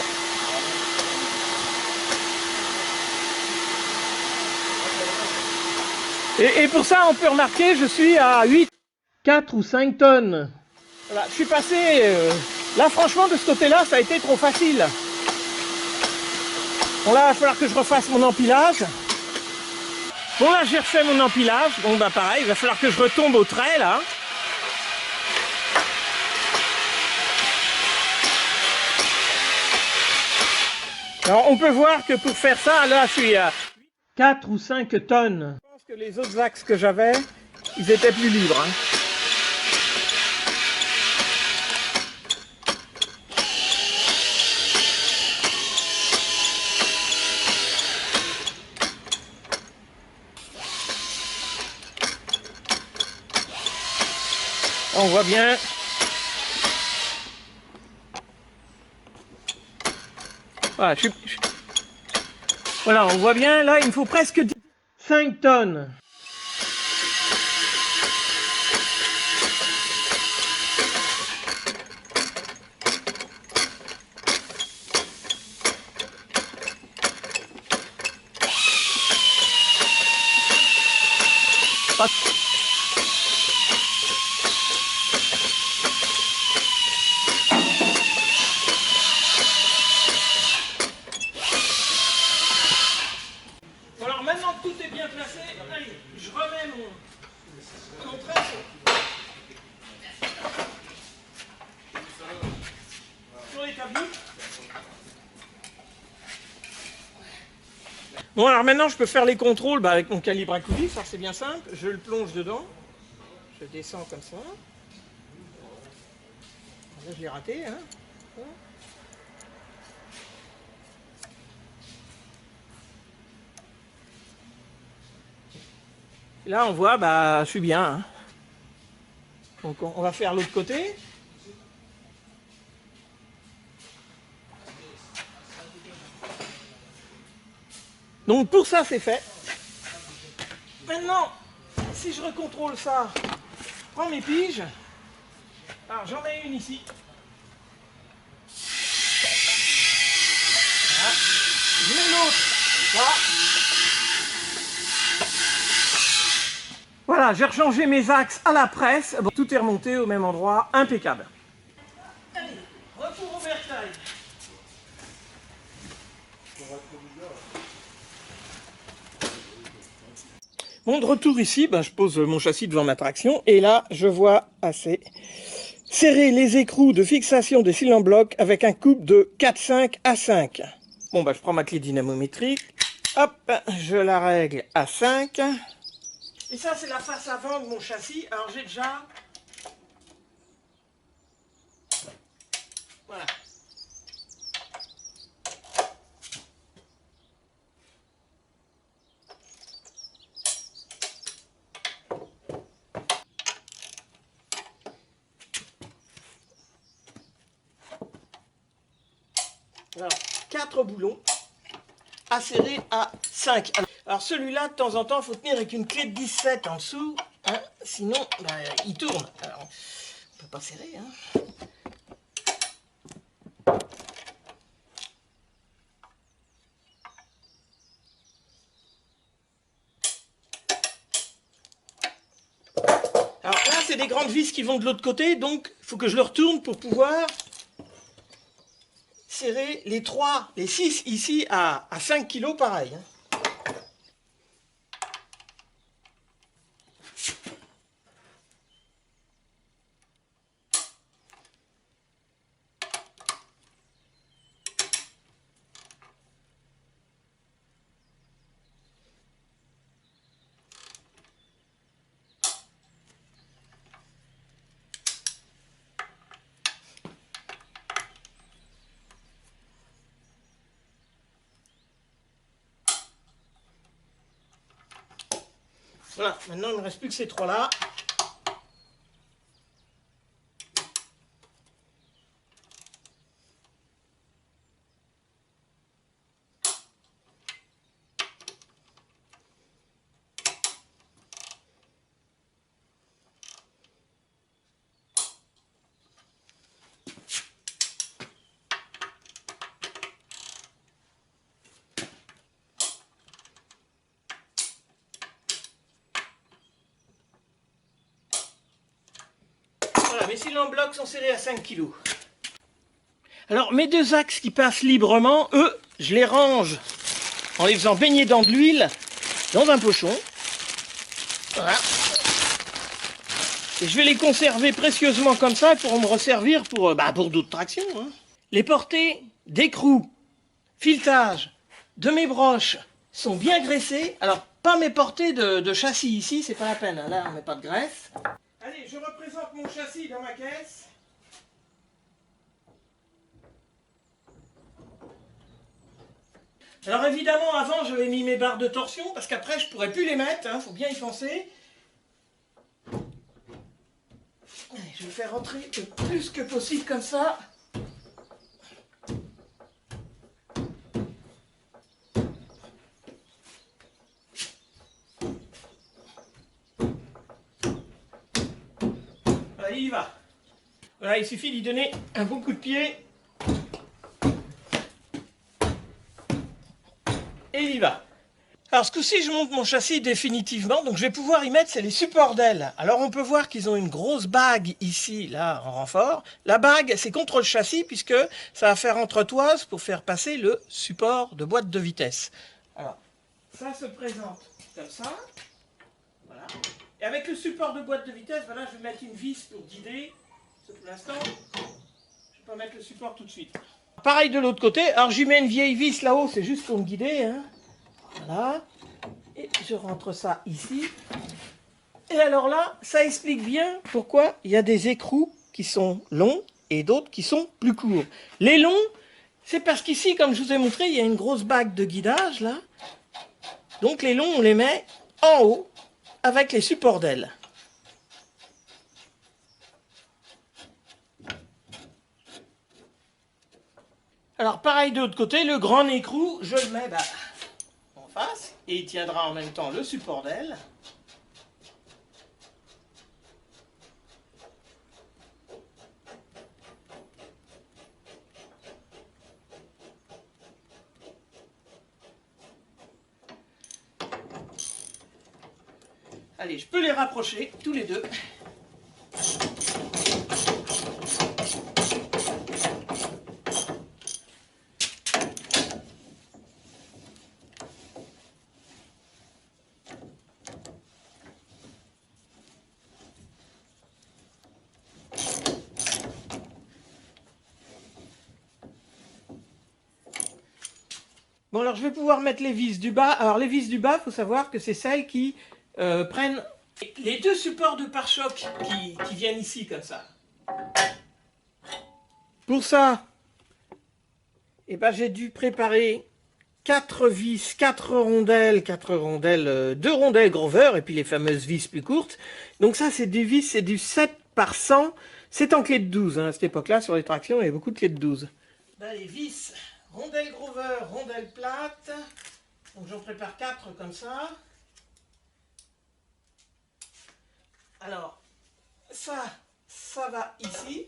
Et pour ça on peut remarquer, je suis à 8, 4 ou 5 tonnes. Voilà, je suis passé... là, franchement, de ce côté-là, ça a été trop facile. Bon, là, il va falloir que je refasse mon empilage. Bon, là, j'ai refait mon empilage. Bon, bah pareil, il va falloir que je retombe au trait, là. Alors, on peut voir que pour faire ça, là, je suis à 4 ou 5 tonnes. Je pense que les autres axes que j'avais, ils étaient plus libres. Hein. On voit bien. Voilà, voilà, on voit bien, là, il me faut presque 5 tonnes. Bon, alors maintenant que tout est bien placé, allez, je remets mon trait sur l'établi. Bon, alors maintenant je peux faire les contrôles avec mon calibre à coulis, ça c'est bien simple. Je le plonge dedans, je descends comme ça. Là je l'ai raté, hein. Et là on voit, bah je suis bien. Hein. Donc on va faire l'autre côté. Donc pour ça c'est fait. Maintenant, si je recontrôle ça, je prends mes piges. Alors j'en mets une ici. Voilà. Je mets l'autre là. Voilà, j'ai rechangé mes axes à la presse. Bon, tout est remonté au même endroit, impeccable. Allez, retour au bercail. Bon, de retour ici, ben, je pose mon châssis devant ma traction et là, je vois assez serrer les écrous de fixation des cylindres blocs avec un couple de 4,5 à 5. Bon, ben, je prends ma clé dynamométrique, hop, je la règle à 5. Et ça, c'est la face avant de mon châssis. Alors, j'ai déjà... Voilà. Alors, 4 boulons à serrer à 5. Alors celui-là, de temps en temps, il faut tenir avec une clé de 17 en dessous, hein, sinon bah, il tourne. Alors, on ne peut pas serrer. Hein. Alors là, c'est des grandes vis qui vont de l'autre côté, donc il faut que je le retourne pour pouvoir serrer les 6 ici à 5 kg pareil. Hein. Voilà, maintenant il ne me reste plus que ces 3-là. Voilà, mes cylindres en bloc sont serrés à 5 kg. Alors, mes deux axes qui passent librement, eux, je les range en les faisant baigner dans de l'huile, dans un pochon. Voilà. Et je vais les conserver précieusement comme ça pour me resservir pour d'autres tractions. Hein. Les portées d'écrou, filetage de mes broches sont bien graissées. Alors, pas mes portées de châssis ici, c'est pas la peine. Hein. Là, on met pas de graisse. Allez, je représente mon châssis dans ma caisse. Alors évidemment, avant, j'avais mis mes barres de torsion, parce qu'après, je pourrais plus les mettre, hein, faut bien y penser. Allez, je vais faire rentrer le plus que possible comme ça. Voilà, il y va. Voilà, il suffit d'y donner un bon coup de pied. Et il y va. Alors ce coup-ci, je monte mon châssis définitivement, donc je vais pouvoir y mettre, c'est les supports d'ailes. Alors on peut voir qu'ils ont une grosse bague ici, là, en renfort. La bague, c'est contre le châssis, puisque ça va faire entretoise pour faire passer le support de boîte de vitesse. Alors, ça se présente comme ça. Voilà. Et avec le support de boîte de vitesse, voilà, je vais mettre une vis pour guider. Pour l'instant, je ne vais pas mettre le support tout de suite. Pareil de l'autre côté, alors j'y mets une vieille vis là-haut, c'est juste pour me guider. Hein. Voilà. Et je rentre ça ici. Et alors là, ça explique bien pourquoi il y a des écrous qui sont longs et d'autres qui sont plus courts. Les longs, c'est parce qu'ici, comme je vous ai montré, il y a une grosse bague de guidage là. Donc les longs, on les met en haut avec les supports d'ailes. Alors pareil de l'autre côté, le grand écrou, je le mets en face et il tiendra en même temps le support d'aile. Allez, je peux les rapprocher tous les deux. Bon, alors je vais pouvoir mettre les vis du bas. Alors les vis du bas, il faut savoir que c'est celles qui prennent les deux supports de pare-choc qui viennent ici comme ça. Pour ça, eh ben, j'ai dû préparer 4 vis, 4 rondelles, 2 rondelles Grover et puis les fameuses vis plus courtes. Donc ça, c'est des vis, c'est du 7 par 100. C'est en clé de 12. Hein. À cette époque-là, sur les tractions, il y avait beaucoup de clés de 12. Ben, les vis, rondelles Grover, rondelles plates. Donc j'en prépare 4 comme ça. Alors, ça va ici.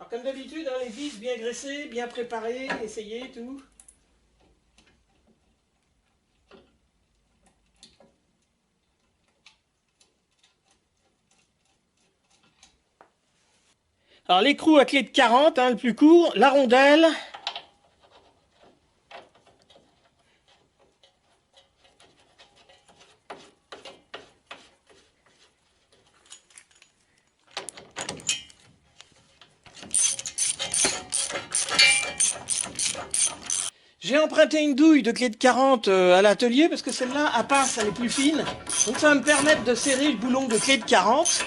Alors comme d'habitude, hein, les vis bien graissées, bien préparées, essayées, tout. Alors l'écrou à clé de 40, hein, le plus court, la rondelle. J'ai emprunté une douille de clé de 40 à l'atelier parce que celle-là, à passe, elle est plus fine. Donc ça va me permettre de serrer le boulon de clé de 40.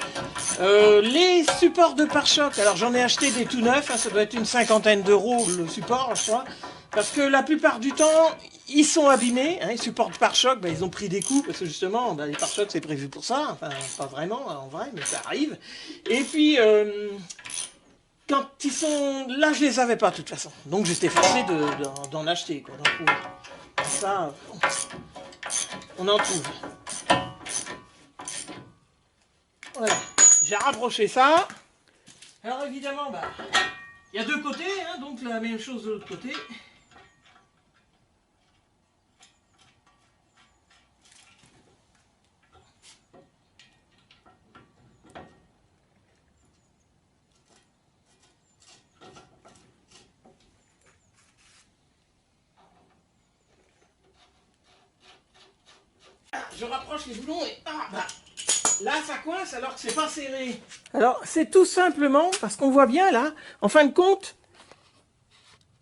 Les supports de pare-choc, alors j'en ai acheté des tout neufs, hein, ça doit être une 50aine d'euros le support, je crois. Parce que la plupart du temps, ils sont abîmés. Hein, les supports de pare-choc, ils ont pris des coups parce que justement, les pare-chocs c'est prévu pour ça. Enfin, pas vraiment en vrai, mais ça arrive. Et puis... quand ils sont... Là, je les avais pas de toute façon. Donc j'étais forcé d'en acheter. Quoi. Donc, ça, on en trouve. Voilà. J'ai rapproché ça. Alors évidemment, il y a deux côtés. Hein, donc la même chose de l'autre côté. je rapproche les boulons et là ça coince alors que c'est pas serré. Alors c'est tout simplement parce qu'on voit bien là, en fin de compte,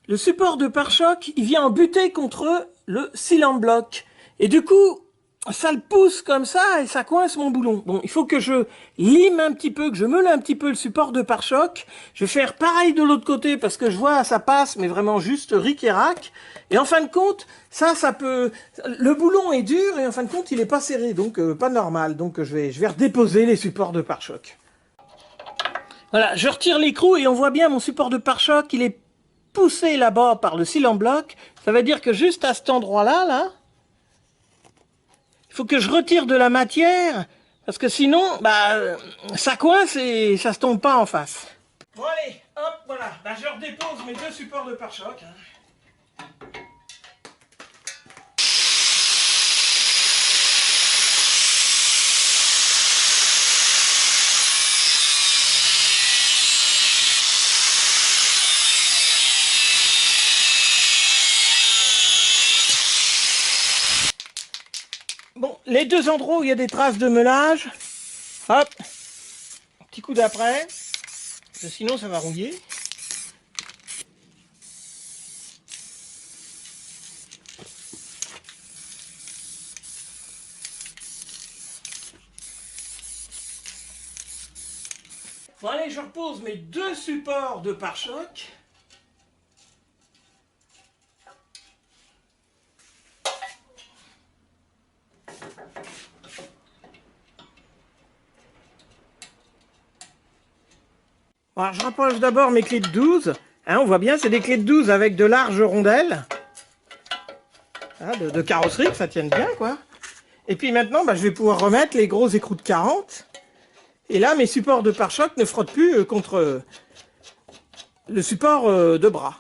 le support de pare-choc, il vient en buter contre le cylinder block. Et du coup, ça le pousse comme ça et ça coince mon boulon. Bon, il faut que je lime un petit peu, que je meule un petit peu le support de pare-choc. Je vais faire pareil de l'autre côté parce que je vois ça passe, mais vraiment juste ric et rac. Et en fin de compte, ça peut... Le boulon est dur et en fin de compte, il n'est pas serré, donc pas normal. Donc je vais redéposer les supports de pare-choc. Voilà, je retire l'écrou et on voit bien mon support de pare-choc, il est poussé là-bas par le cylinder block. Ça veut dire que juste à cet endroit-là, là, il faut que je retire de la matière, parce que sinon, ça coince et ça se tombe pas en face. Bon allez, hop, voilà. Je redépose mes deux supports de pare-choc. Bon, les deux endroits où il y a des traces de meulage, hop, petit coup d'après, sinon ça va rouiller. Bon allez, je repose mes deux supports de pare-choc. Alors, je rapproche d'abord mes clés de 12. On voit bien, c'est des clés de 12 avec de larges rondelles. De carrosserie, que ça tienne bien, quoi. Et puis maintenant, je vais pouvoir remettre les gros écrous de 40. Et là, mes supports de pare-choc ne frottent plus contre le support de bras.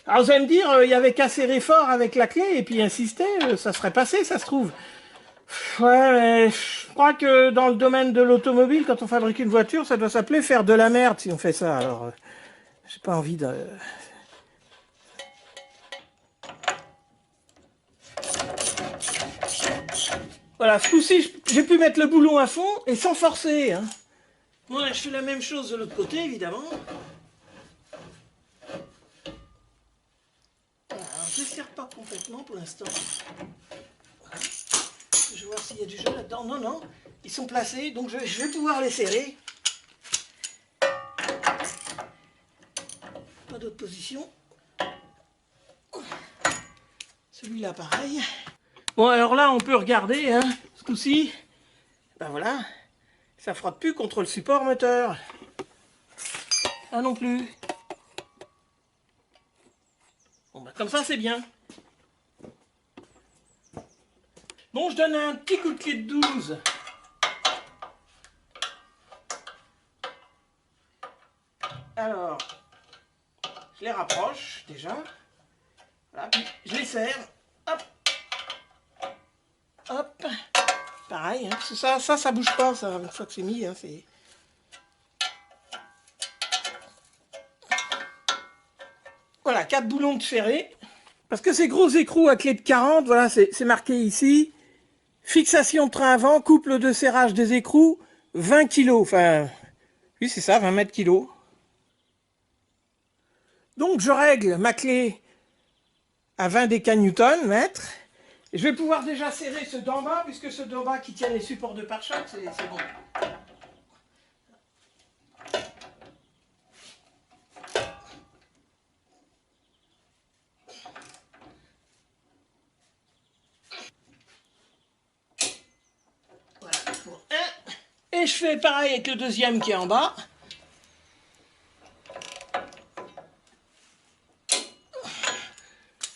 Alors vous allez me dire, il y avait qu'à serrer fort avec la clé et puis insister, ça serait passé, ça se trouve. Ouais, mais je crois que dans le domaine de l'automobile, quand on fabrique une voiture, ça doit s'appeler faire de la merde si on fait ça. Alors, j'ai pas envie de... Voilà, ce coup-ci, j'ai pu mettre le boulon à fond et sans forcer. Moi, je fais la même chose de l'autre côté, évidemment. Alors, je ne serre pas complètement pour l'instant. Je vais voir s'il y a du jeu là-dedans. Non, non, ils sont placés, donc je vais pouvoir les serrer. Pas d'autre position. Celui-là, pareil. Bon, alors là, on peut regarder, ce coup-ci. Voilà, ça frotte plus contre le support moteur. Ah non plus. Bon, comme ça, c'est bien. Bon, je donne un petit coup de clé de 12. Alors, je les rapproche déjà. Voilà, puis je les serre. Hop. Hop. Pareil, parce que ça bouge pas, ça, une fois que c'est mis. C'est... Voilà, 4 boulons de ferré. Parce que ces gros écrous à clé de 40, voilà, c'est marqué ici. Fixation de train avant, couple de serrage des écrous, 20 kg. Enfin, oui, c'est ça, 20 mètres kg. Donc, je règle ma clé à 20 décanewtons, mètres. Et je vais pouvoir déjà serrer ceux d'en bas, puisque ceux d'en bas qui tiennent les supports de pare-choc, c'est bon. Voilà, pour un. Et je fais pareil avec le deuxième qui est en bas.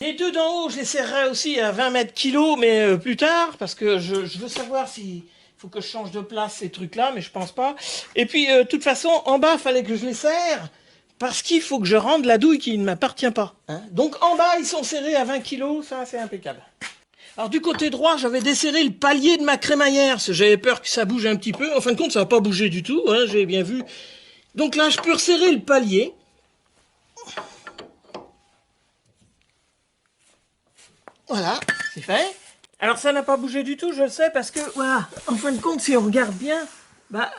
Les deux d'en haut, je les serrerai aussi à 20 mètres kg, mais plus tard, parce que je veux savoir si... faut que je change de place ces trucs-là, mais je pense pas. Et puis, de toute façon, en bas, il fallait que je les serre, parce qu'il faut que je rende la douille qui ne m'appartient pas. Donc en bas, ils sont serrés à 20 kg, ça c'est impeccable. Alors du côté droit, j'avais desserré le palier de ma crémaillère, parce que j'avais peur que ça bouge un petit peu. En fin de compte, ça n'a pas bougé du tout, j'ai bien vu. Donc là, je peux resserrer le palier. Voilà, c'est fait. Alors ça n'a pas bougé du tout, je le sais, parce que, voilà, en fin de compte, si on regarde bien, bah,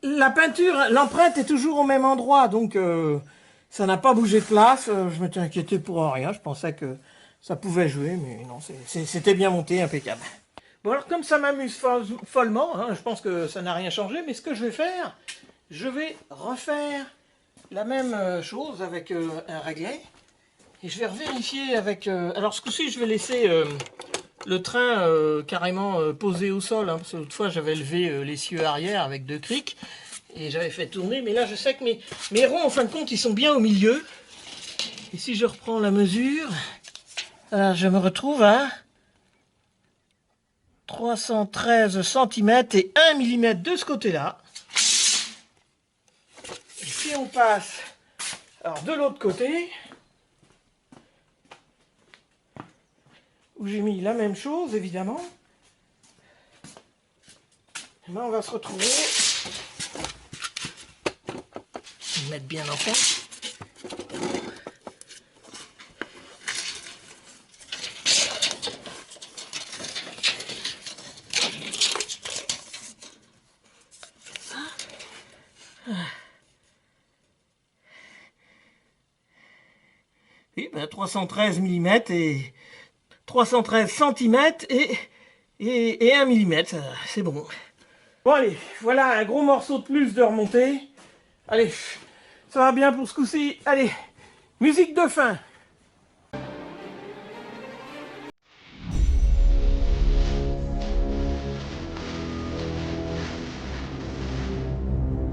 la peinture, l'empreinte est toujours au même endroit, donc ça n'a pas bougé de place. Je m'étais inquiété pour rien, je pensais que ça pouvait jouer, mais non, c'était bien monté, impeccable. Bon, alors comme ça m'amuse follement, hein, je pense que ça n'a rien changé, mais ce que je vais faire, je vais refaire la même chose avec un réglet, et je vais revérifier avec... alors ce coup-ci, je vais laisser le train carrément posé au sol, hein, parce que l'autre fois j'avais levé l'essieu arrière avec 2 crics, et j'avais fait tourner, mais là je sais que mes ronds, en fin de compte, ils sont bien au milieu. Et si je reprends la mesure, alors je me retrouve à 313 cm et 1 mm de ce côté-là. Et si on passe alors de l'autre côté, où j'ai mis la même chose, évidemment, et ben on va se retrouver, je vais mettre bien en face. Oui, ben 313 mm et 313 cm et 1 mm, c'est bon. Bon allez, voilà un gros morceau de plus de remontée. Allez, ça va bien pour ce coup-ci. Allez, musique de fin.